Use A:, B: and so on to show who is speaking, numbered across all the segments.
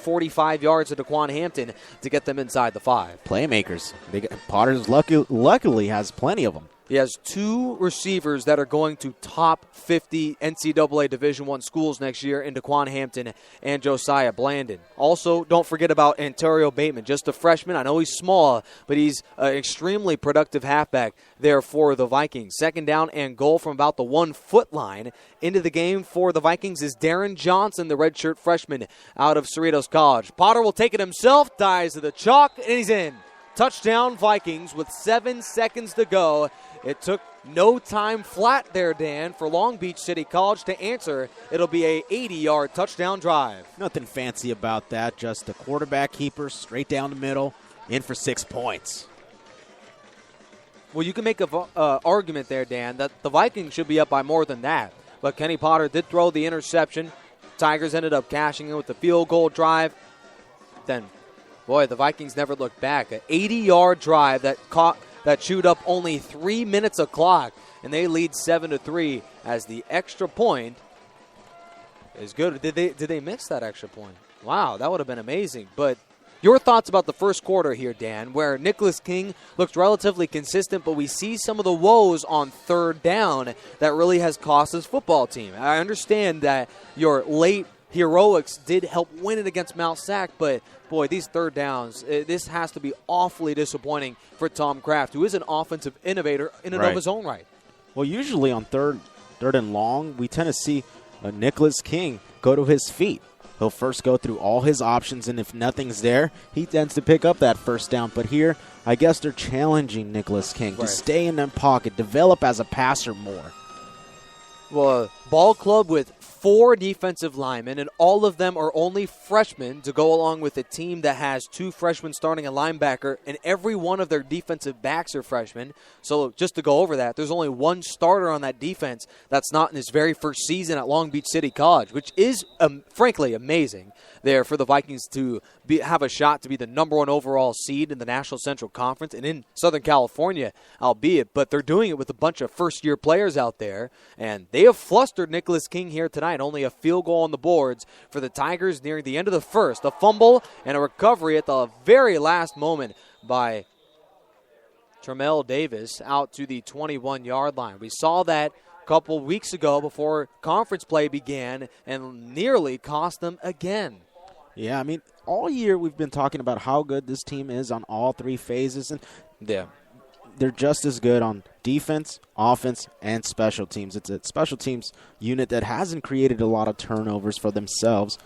A: 45 yards to Daquan Hampton to get them inside the 5.
B: Playmakers. Potter's luckily has plenty of them.
A: He has 2 receivers that are going to top 50 NCAA Division I schools next year in Daquan Hampton and Josiah Blandon. Also, don't forget about Ontario Bateman, just a freshman. I know he's small, but he's an extremely productive halfback there for the Vikings. Second down and goal from about the 1-foot line. Into the game for the Vikings is Darren Johnson, the redshirt freshman out of Cerritos College. Potter will take it himself, dives to the chalk, and he's in. Touchdown Vikings with 7 seconds to go. It took no time flat there, Dan, for Long Beach City College to answer. It'll be a 80-yard touchdown drive.
B: Nothing fancy about that, just a quarterback keeper straight down the middle, in for 6 points.
A: Well, you can make an argument there, Dan, that the Vikings should be up by more than that. But Kenny Potter did throw the interception. Tigers ended up cashing in with the field goal drive. Then, boy, the Vikings never looked back. An 80-yard drive that chewed up only 3 minutes of clock, and they lead 7-3 as the extra point is good. Did they miss that extra point? Wow, that would have been amazing. But your thoughts about the first quarter here, Dan, where Nicholas King looked relatively consistent, but we see some of the woes on third down that really has cost his football team. I understand that your late heroics did help win it against Mount Sac, but boy, these third downs, this has to be awfully disappointing for Tom Kraft, who is an offensive innovator in and of his own right.
B: Well, usually on third and long, we tend to see Nicholas King go to his feet. He'll first go through all his options, and if nothing's there, he tends to pick up that first down. But here, I guess they're challenging Nicholas King to stay in that pocket, develop as a passer more.
A: Well, a ball club with 4 defensive linemen, and all of them are only freshmen to go along with a team that has 2 freshmen starting a linebacker, and every one of their defensive backs are freshmen. So just to go over that, there's only 1 starter on that defense that's not in his very first season at Long Beach City College, which is, frankly, amazing there for the Vikings to have a shot to be the number 1 overall seed in the National Central Conference and in Southern California, albeit. But they're doing it with a bunch of first-year players out there, and they have flustered Nicholas King here tonight. Only a field goal on the boards for the Tigers nearing the end of the first. A fumble and a recovery at the very last moment by Tremel Davis out to the 21-yard line. We saw that a couple weeks ago before conference play began and nearly cost them again.
B: Yeah, I mean, all year we've been talking about how good this team is on all 3 phases, and they're just as good on defense, offense, and special teams. It's a special teams unit that hasn't created a lot of turnovers for themselves.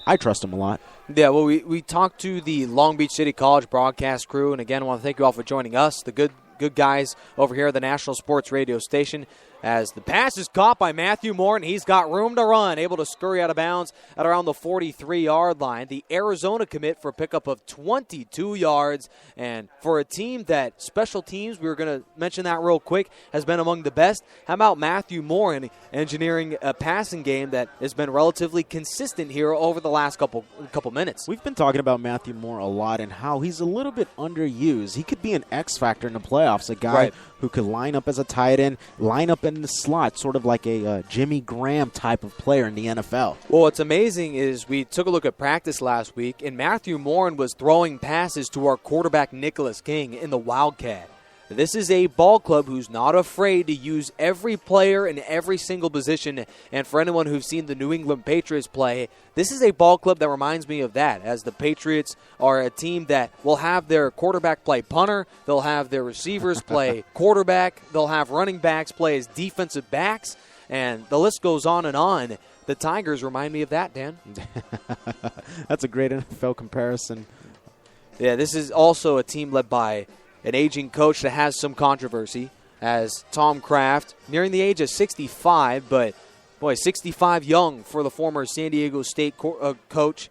B: I trust them a lot.
A: Yeah, well, we talked to the Long Beach City College broadcast crew, and again, I want to thank you all for joining us, the good guys over here at the National Sports Radio Station, as the pass is caught by Matthew Moore, and he's got room to run, able to scurry out of bounds at around the 43-yard line. The Arizona commit for a pickup of 22 yards, and for a team that special teams, we were going to mention that real quick, has been among the best. How about Matthew Moore in engineering a passing game that has been relatively consistent here over the last couple minutes?
B: We've been talking about Matthew Moore a lot and how he's a little bit underused. He could be an X factor in the playoffs, a guy who could line up as a tight end, line up in the slot, sort of like a Jimmy Graham type of player in the NFL.
A: Well, what's amazing is we took a look at practice last week, and Matthew Morin was throwing passes to our quarterback Nicholas King in the Wildcat. This is a ball club who's not afraid to use every player in every single position. And for anyone who's seen the New England Patriots play, this is a ball club that reminds me of that, as the Patriots are a team that will have their quarterback play punter, they'll have their receivers play quarterback, they'll have running backs play as defensive backs, and the list goes on and on. The Tigers remind me of that, Dan.
B: That's a great NFL comparison.
A: Yeah, this is also a team led by an aging coach that has some controversy, as Tom Kraft, nearing the age of 65, but, boy, 65 young for the former San Diego State coach.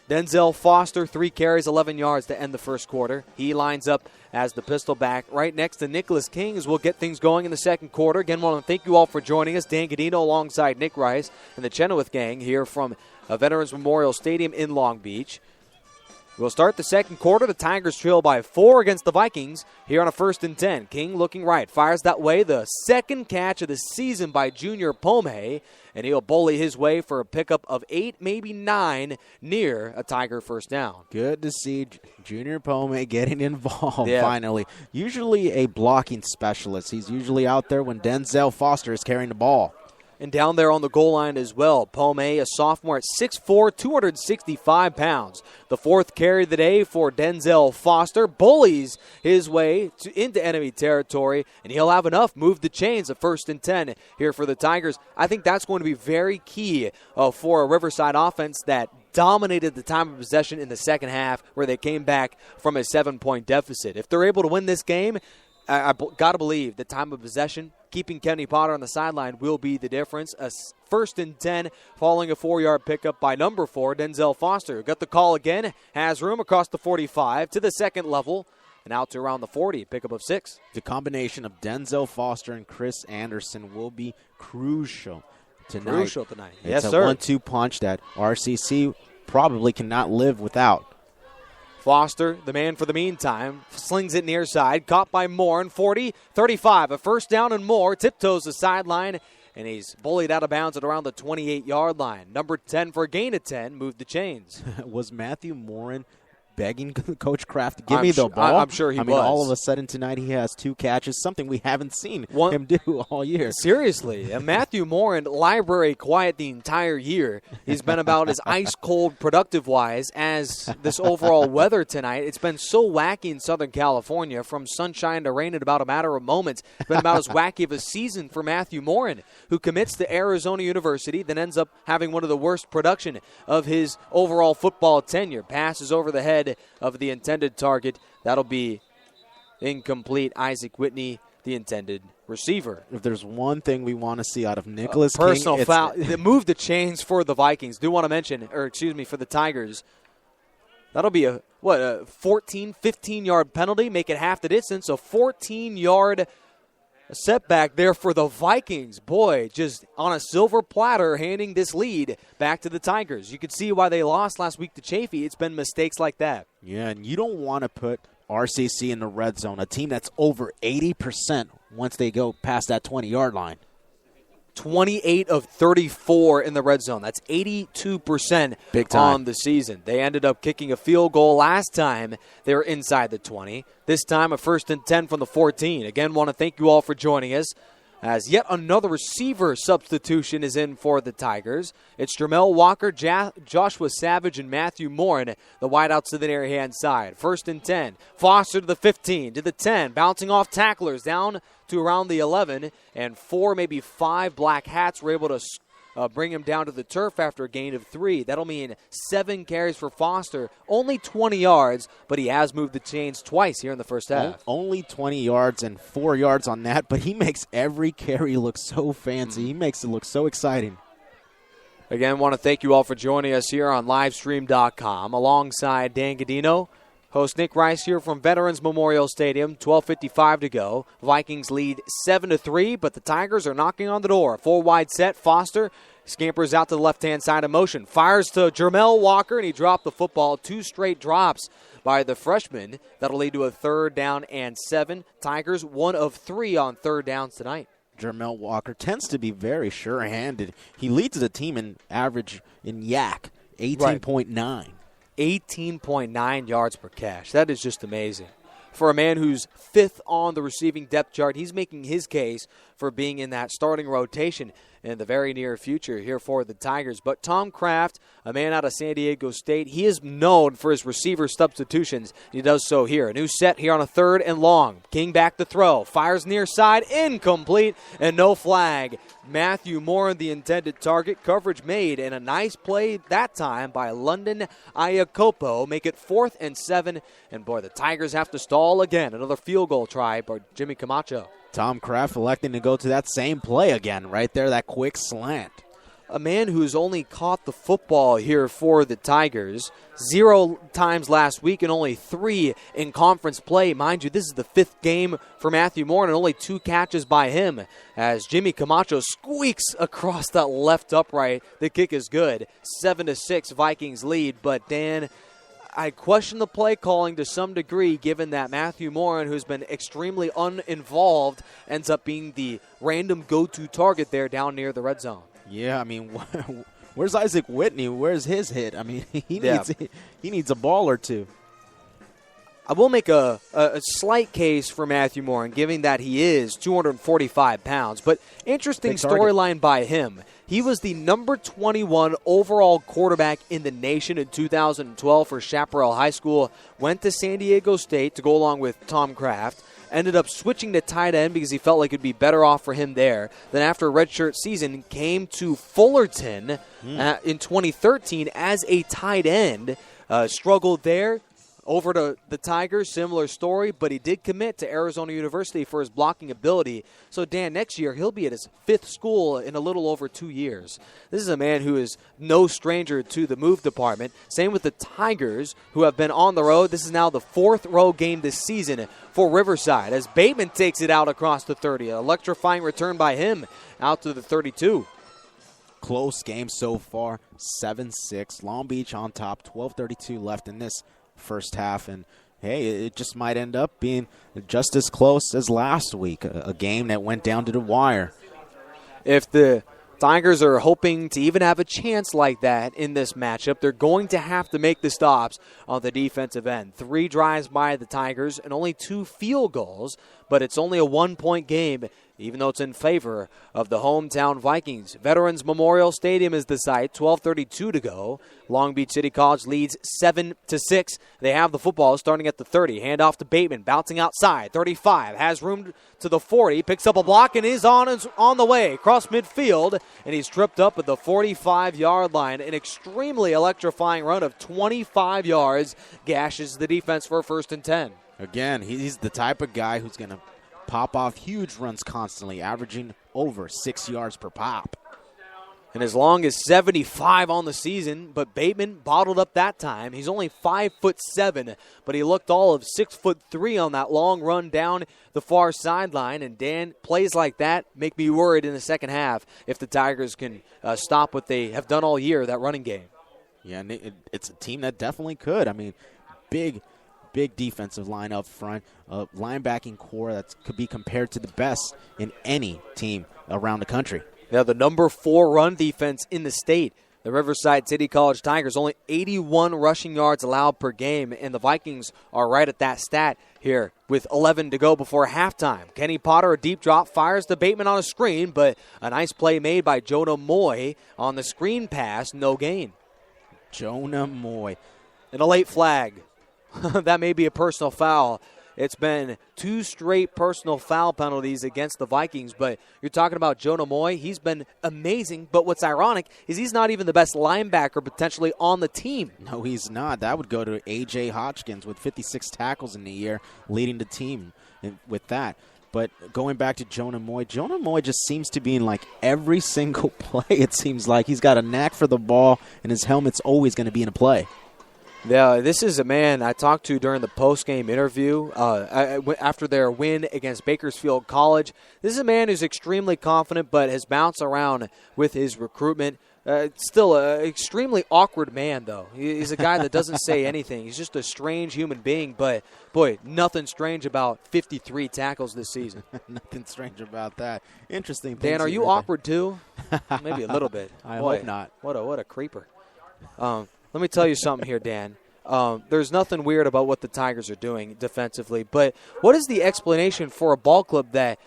A: Denzel Foster, 3 carries, 11 yards to end the first quarter. He lines up as the pistol back right next to Nicholas King as we'll get things going in the second quarter. Again, I want to thank you all for joining us. Dan Gadino alongside Nick Rice and the Chenoweth gang here from Veterans Memorial Stadium in Long Beach. We'll start the second quarter. The Tigers trail by 4 against the Vikings here on a 1st and 10. King looking right. Fires that way. The second catch of the season by Junior Pome. And he'll bully his way for a pickup of 8, maybe 9, near a Tiger first down.
B: Good to see Junior Pome getting involved finally. Usually a blocking specialist. He's usually out there when Denzel Foster is carrying the ball.
A: And down there on the goal line as well, Pome, a sophomore at 6'4", 265 pounds. The 4th carry of the day for Denzel Foster. Bullies his way into enemy territory, and he'll have enough. Move the chains of 1st and 10 here for the Tigers. I think that's going to be very key for a Riverside offense that dominated the time of possession in the second half, where they came back from a 7-point deficit. If they're able to win this game, I got to believe the time of possession, keeping Kenny Potter on the sideline, will be the difference. A 1st and 10 following a 4-yard pickup by number 4, Denzel Foster. Got the call again, has room across the 45 to the second level, and out to around the 40, pickup of 6.
B: The combination of Denzel Foster and Chris Anderson will be crucial tonight.
A: Yes,
B: it's
A: sir.
B: It's a 1-2 punch that RCC probably cannot live without.
A: Foster, the man for the meantime, slings it near side, caught by Moore, 40, 35, a first down and more, tiptoes the sideline, and he's bullied out of bounds at around the 28-yard line. Number 10 for a gain of 10, moved the chains.
B: Was Matthew Morin begging Coach Kraft to give me the ball?
A: I'm sure he was.
B: I mean, all of a sudden tonight he has 2 catches, something we haven't seen him do all year.
A: Seriously, Matthew Morin, library quiet the entire year. He's been about as ice-cold productive-wise as this overall weather tonight. It's been so wacky in Southern California, from sunshine to rain in about a matter of moments. It's been about as wacky of a season for Matthew Morin, who commits to Arizona University, then ends up having one of the worst production of his overall football tenure. Passes over the head of the intended target. That'll be incomplete. Isaac Whitney, the intended receiver.
B: If there's one thing we want to see out of Nicholas King,
A: personal foul. Move the chains for the Vikings. Do want to mention, for the Tigers. That'll be a 14, 15-yard penalty, make it half the distance. A 14-yard setback there for the Vikings. Boy, just on a silver platter, handing this lead back to the Tigers. You could see why they lost last week to Chaffee. It's been mistakes like that.
B: Yeah, and you don't want to put RCC in the red zone, a team that's over 80% once they go past that 20-yard line.
A: 28 of 34 in the red zone. That's 82%
B: Big time
A: on the season. They ended up kicking a field goal last time they were inside the 20. This time a 1st and 10 from the 14. Again, want to thank you all for joining us, as yet another receiver substitution is in for the Tigers. It's Jermel Walker, Joshua Savage, and Matthew Morin, the wideouts to the near-hand side. 1st and 10. Foster to the 15, to the 10, bouncing off tacklers down to around the 11, and 4, maybe 5 black hats were able to bring him down to the turf after a gain of 3. That'll mean 7 carries for Foster, only 20 yards, but he has moved the chains twice here in the first half.
B: Only 20 yards and 4 yards on that, but he makes every carry look so fancy. He makes it look so exciting.
A: Again, want to thank you all for joining us here on Livestream.com. Alongside Dan Gadino, host Nick Rice here from Veterans Memorial Stadium, 12:55 to go. Vikings lead 7-3, but the Tigers are knocking on the door. 4 wide set. Foster scampers out to the left-hand side of motion. Fires to Jermel Walker, and he dropped the football. 2 straight drops by the freshman. That'll lead to a 3rd down and 7. Tigers 1 of 3 on 3rd downs tonight.
B: Jermel Walker tends to be very sure-handed. He leads the team in average in YAC, 18.9.
A: 18.9 yards per catch. That is just amazing. For a man who's 5th on the receiving depth chart, he's making his case for being in that starting rotation in the very near future here for the Tigers. But Tom Kraft, a man out of San Diego State, he is known for his receiver substitutions. He does so here. A new set here on a 3rd and long. King back to throw. Fires near side. Incomplete. And no flag. Matthew Moore, the intended target. Coverage made. And a nice play that time by London Iacopo. Make it 4th and 7. And boy, the Tigers have to stall again. Another field goal try by Jimmy Camacho.
B: Tom Kraft electing to go to that same play again right there, that quick slant.
A: A man who's only caught the football here for the Tigers 0 times last week and only 3 in conference play. Mind you, this is the 5th game for Matthew Moore and only 2 catches by him as Jimmy Camacho squeaks across that left upright. The kick is good. 7-6 Vikings lead, but Dan, I question the play calling to some degree, given that Matthew Morin, who's been extremely uninvolved, ends up being the random go-to target there down near the red zone.
B: Yeah, I mean, where's Isaac Whitney? Where's his hit? I mean, he needs a ball or two.
A: I will make a slight case for Matthew Morin, given that he is 245 pounds. But interesting storyline by him. He was the number 21 overall quarterback in the nation in 2012 for Chaparral High School. Went to San Diego State to go along with Tom Kraft. Ended up switching to tight end because he felt like it would be better off for him there. Then after a redshirt season, came to Fullerton in 2013 as a tight end. Struggled there. Over to the Tigers, similar story, but he did commit to Arizona University for his blocking ability. So, Dan, next year he'll be at his 5th school in a little over 2 years. This is a man who is no stranger to the move department. Same with the Tigers, who have been on the road. This is now the 4th road game this season for Riverside, as Bateman takes it out across the 30. An electrifying return by him out to the 32.
B: Close game so far, 7-6. Long Beach on top, 12:32 left in this first half, and hey, it just might end up being just as close as last week, a game that went down to the wire.
A: If the Tigers are hoping to even have a chance like that in this matchup, they're going to have to make the stops on the defensive end. 3 drives by the Tigers and only 2 field goals, but it's only a 1-point game, even though it's in favor of the hometown Vikings. Veterans Memorial Stadium is the site, 12:32 to go. Long Beach City College leads 7-6. They have the football starting at the 30. Hand off to Bateman, bouncing outside. 35, has room to the 40, picks up a block and is on the way across midfield, and he's tripped up at the 45-yard line. An extremely electrifying run of 25 yards gashes the defense for a 1st and 10.
B: Again, he's the type of guy who's going to pop off huge runs constantly, averaging over 6 yards per pop.
A: And as long as 75 on the season, but Bateman bottled up that time. He's only 5'7", but he looked all of 6'3" on that long run down the far sideline. And Dan, plays like that make me worried in the second half if the Tigers can stop what they have done all year, that running game.
B: Yeah, and it's a team that definitely could. I mean, big defensive line up front, a linebacking core that could be compared to the best in any team around the country.
A: Now, the number 4 run defense in the state, the Riverside City College Tigers, only 81 rushing yards allowed per game, and the Vikings are right at that stat here with 11 to go before halftime. Kenny Potter, a deep drop, fires to Bateman on a screen, but a nice play made by Jonah Moy on the screen pass, no gain.
B: Jonah Moy.
A: And a late flag. That may be a personal foul. It's been 2 straight personal foul penalties against the Vikings, but you're talking about Jonah Moy. He's been amazing, but what's ironic is he's not even the best linebacker potentially on the team.
B: No, he's not. That would go to A.J. Hodgkins with 56 tackles in the year, leading the team with that. But going back to Jonah Moy just seems to be in like every single play. It seems like he's got a knack for the ball, and his helmet's always going to be in a play.
A: Yeah, this is a man I talked to during the post-game interview after their win against Bakersfield College. This is a man who's extremely confident but has bounced around with his recruitment. Still an extremely awkward man, though. He's a guy that doesn't say anything. He's just a strange human being, but, boy, nothing strange about 53 tackles this season.
B: Nothing strange about that. Interesting.
A: Dan, are you awkward, too? Maybe a little bit.
B: I hope not.
A: What a creeper. Let me tell you something here, Dan. There's nothing weird about what the Tigers are doing defensively, but what is the explanation for a ball club that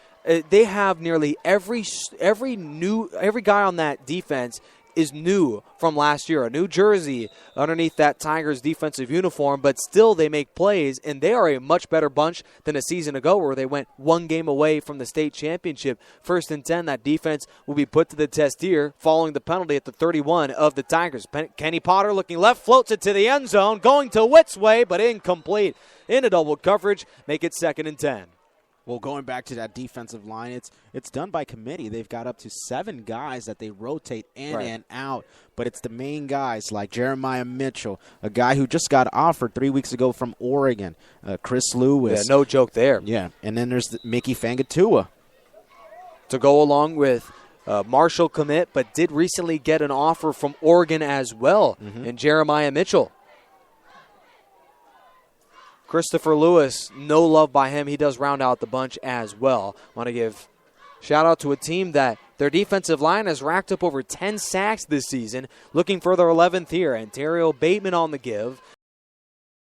A: they have nearly every guy on that defense is new from last year, a new jersey underneath that Tigers defensive uniform, but still they make plays, and they are a much better bunch than a season ago where they went 1 game away from the state championship. 1st and 10, that defense will be put to the test here following the penalty at the 31 of the Tigers. Kenny Potter looking left, floats it to the end zone, going to Witt's way, but incomplete. In a double coverage, make it 2nd and 10.
B: Well, going back to that defensive line, it's done by committee. They've got up to 7 guys that they rotate in and out, but it's the main guys like Jeremiah Mitchell, a guy who just got offered 3 weeks ago from Oregon, Chris Lewis.
A: Yeah, no joke there.
B: Yeah, and then there's Mickey Fangatua.
A: To go along with Marshall commit, but did recently get an offer from Oregon as well, and Jeremiah Mitchell. Christopher Lewis, no love by him. He does round out the bunch as well. Want to give shout out to a team that their defensive line has racked up over 10 sacks this season. Looking for their 11th here. Ontario Bateman on the give.